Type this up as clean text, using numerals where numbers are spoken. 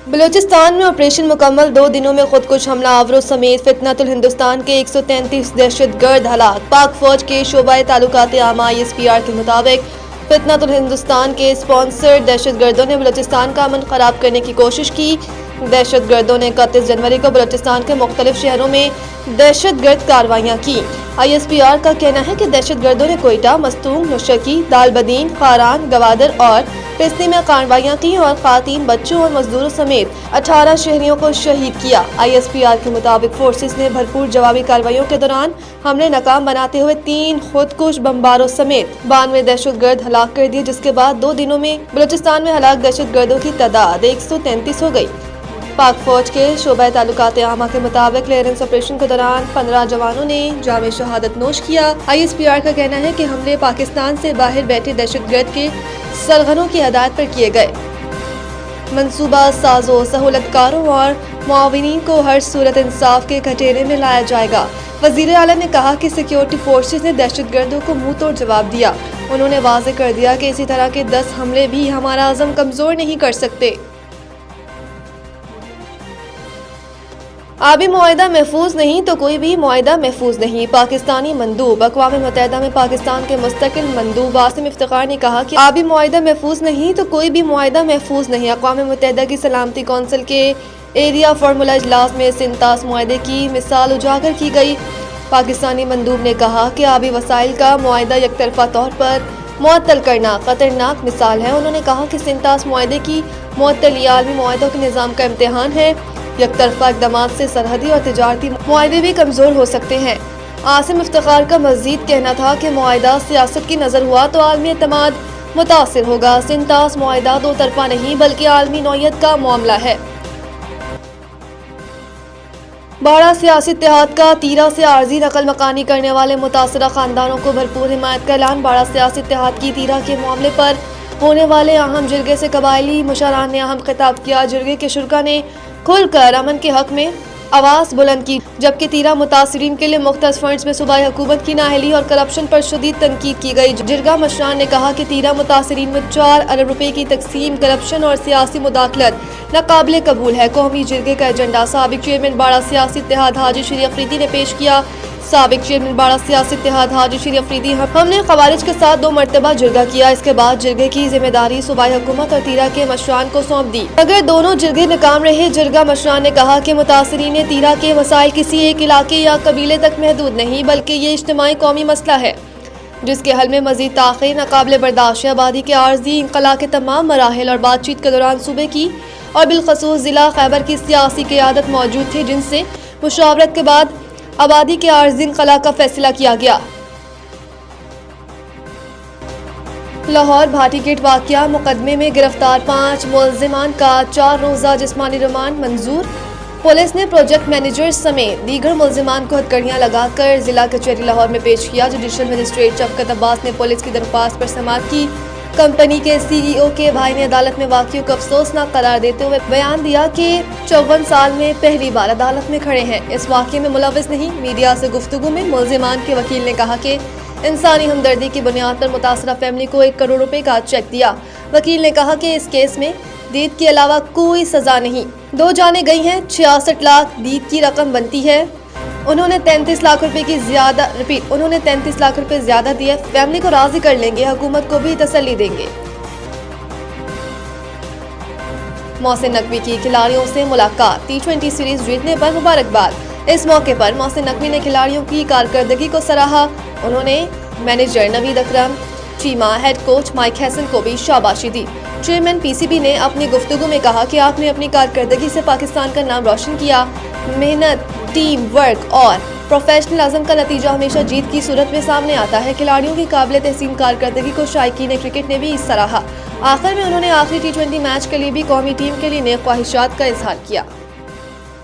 بلوچستان میں آپریشن مکمل 2 دنوں میں خودکش حملہ آوروں سمیت فتنۃ الہندوستان کے 133 دہشت گرد ہلاک۔ پاک فوج کے شعبہ تعلقات عامہ ISPR کے مطابق فتنۃ الہندوستان کے اسپانسر دہشت گردوں نے بلوچستان کا امن خراب کرنے کی کوشش کی۔ دہشت گردوں نے 31 جنوری کو بلوچستان کے مختلف شہروں میں دہشت گرد کارروائیاں کی۔ ISPR کا کہنا ہے کہ دہشت گردوں نے کوئٹہ، مستونگ، نوشکی، دال بدین، خاران، گوادر اور پستی میں کارروائیاں کی اور خواتین، بچوں اور مزدوروں سمیت 18 شہریوں کو شہید کیا۔ ISPR کے مطابق فورسز نے بھرپور جوابی کارروائیوں کے دوران حملے ناکام بناتے ہوئے 3 خودکش بمباروں سمیت 92 دہشت گرد ہلاک کر دیے، جس کے بعد 2 دنوں میں بلوچستان میں ہلاک دہشت گردوں کی تعداد 133 ہو گئی۔ پاک فوج کے شعبہ تعلقات عامہ کے مطابق کلیئرنس آپریشن کے دوران 15 جوانوں نے جام شہادت نوش کیا۔ ISPR کا کہنا ہے کہ حملے پاکستان سے باہر بیٹھے دہشت گرد کے سرغنوں کی ہدایت پر کیے گئے۔ منصوبہ سازوں، سہولت کاروں اور معاونین کو ہر صورت انصاف کے کٹہرے میں لایا جائے گا۔ وزیر اعلیٰ نے کہا کہ سیکیورٹی فورسز نے دہشت گردوں کو منہ توڑ جواب دیا۔ انہوں نے واضح کر دیا کہ اسی طرح کے 10 حملے بھی ہمارا عزم کمزور نہیں کر سکتے۔ آبی معاہدہ محفوظ نہیں تو کوئی بھی معاہدہ محفوظ نہیں۔ پاکستانی مندوب اقوام متحدہ میں پاکستان کے مستقل مندوب عاصم افتخار نے کہا کہ آبی معاہدہ محفوظ نہیں تو کوئی بھی معاہدہ محفوظ نہیں۔ اقوام متحدہ کی سلامتی کونسل کے ایریا فارمولا اجلاس میں سنتاس معاہدے کی مثال اجاگر کی گئی۔ پاکستانی مندوب نے کہا کہ آبی وسائل کا معاہدہ یک طرفہ طور پر معطل کرنا خطرناک مثال ہے۔ انہوں نے کہا کہ سنتاس معاہدے کی معطلی عالمی معاہدوں کے نظام کا امتحان ہے۔ یک طرفہ اقدامات سے سرحدی اور تجارتی معاہدے بھی کمزور ہو سکتے ہیں۔ عاصم افتخار کا مزید کہنا تھا کہ معاہدہ سیاست کی نظر ہوا تو عالمی اعتماد متاثر ہوگا۔ سنتاس معاہدہ 2 طرفہ نہیں بلکہ عالمی نوعیت کا معاملہ ہے۔ باڑہ سیاسی اتحاد کا تیرا سے عارضی نقل مکانی کرنے والے متاثرہ خاندانوں کو بھرپور حمایت کا اعلان۔ باڑہ سیاسی اتحاد کی تیرا کے معاملے پر ہونے والے اہم جرگے سے قبائلی مشران نے اہم خطاب کیا۔ جرگے کے شرکاء نے کھل کر امن کے حق میں آواز بلند کی، جبکہ تیرا متاثرین کے لیے مختص فنڈز میں صوبائی حکومت کی نااہلی اور کرپشن پر شدید تنقید کی گئی۔ جرگہ مشران نے کہا کہ تیرا متاثرین میں 4 ارب روپے کی تقسیم، کرپشن اور سیاسی مداخلت ناقابل قبول ہے۔ قومی جرگے کا ایجنڈا سابق چیئرمین باڑہ سیاسی اتحاد حاجی شری افریدی نے پیش کیا۔ سابق چیئرمین باڑہ سیاسی اتحاد حاجی شری افریدی: ہم نے خوارج کے ساتھ 2 مرتبہ جرگہ کیا، اس کے بعد جرگے کی ذمہ داری صوبائی حکومت اور تیرا کے مشران کو سونپ دی، اگر دونوں جرگے ناکام رہے۔ جرگہ مشران نے کہا کہ متاثرین تیرا کے مسائل کسی ایک علاقے یا قبیلے تک محدود نہیں بلکہ یہ اجتماعی قومی مسئلہ ہے جس کے حل میں مزید تاخیر ناقابل برداشت ہے۔ آبادی کے عارضی انخلا کے تمام مراحل اور بات چیت کے دوران صوبے کی اور بالخصوص ضلع خیبر کی سیاسی قیادت موجود تھی، جن سے مشاورت کے بعد آبادی کے عارضی انخلا کا فیصلہ کیا گیا۔ لاہور بھاٹی گیٹ واقعہ مقدمے میں گرفتار 5 ملزمان کا 4 روزہ جسمانی ریمانڈ منظور۔ پولیس نے پروجیکٹ مینیجر سمیت دیگر ملزمان کو ہتھکڑیاں لگا کر ضلع کچہری لاہور میں پیش کیا۔ جوڈیشل مجسٹریٹ شفقت عباس نے پولیس کی درخواست پر سماعت کی۔ کمپنی کے CEO کے بھائی نے عدالت میں واقعے کو افسوسناک قرار دیتے ہوئے بیان دیا کہ 54 سال میں پہلی بار عدالت میں کھڑے ہیں، اس واقعے میں ملوث نہیں۔ میڈیا سے گفتگو میں ملزمان کے وکیل نے کہا کہ انسانی ہمدردی کی بنیاد پر متاثرہ فیملی کو 1 کروڑ روپے کا چیک دیا۔ وکیل نے کہا کہ اس کیس میں دید کے علاوہ کوئی سزا نہیں، 2 جانیں گئی ہیں، 66 لاکھ دید کی رقم بنتی ہے۔ انہوں نے 33 لاکھ روپے زیادہ دیے، فیملی کو راضی کر لیں گے، حکومت کو بھی تسلی دیں گے۔ محسن نقوی کی کھلاڑیوں سے ملاقات، T20 سیریز جیتنے پر مبارکباد۔ اس موقع پر محسن نقوی نے کھلاڑیوں کی کارکردگی کو سراہا۔ انہوں نے مینیجر نوید اکرم، چیمہ ہیڈ کوچ مائک ہیسن کو بھی شاباشی دی۔ چیئرمین PCB نے اپنی گفتگو میں کہا کہ آپ نے اپنی کارکردگی سے پاکستان کا نام روشن کیا۔ محنت، ٹیم ورک اور پروفیشنلزم کا نتیجہ ہمیشہ جیت کی صورت میں سامنے آتا ہے۔ کھلاڑیوں کی قابل تحسین کارکردگی کو شائقین کرکٹ نے بھی سراہا۔ آخر میں انہوں نے آخری T20 میچ کے لیے بھی قومی ٹیم کے لیے نیک خواہشات کا اظہار کیا۔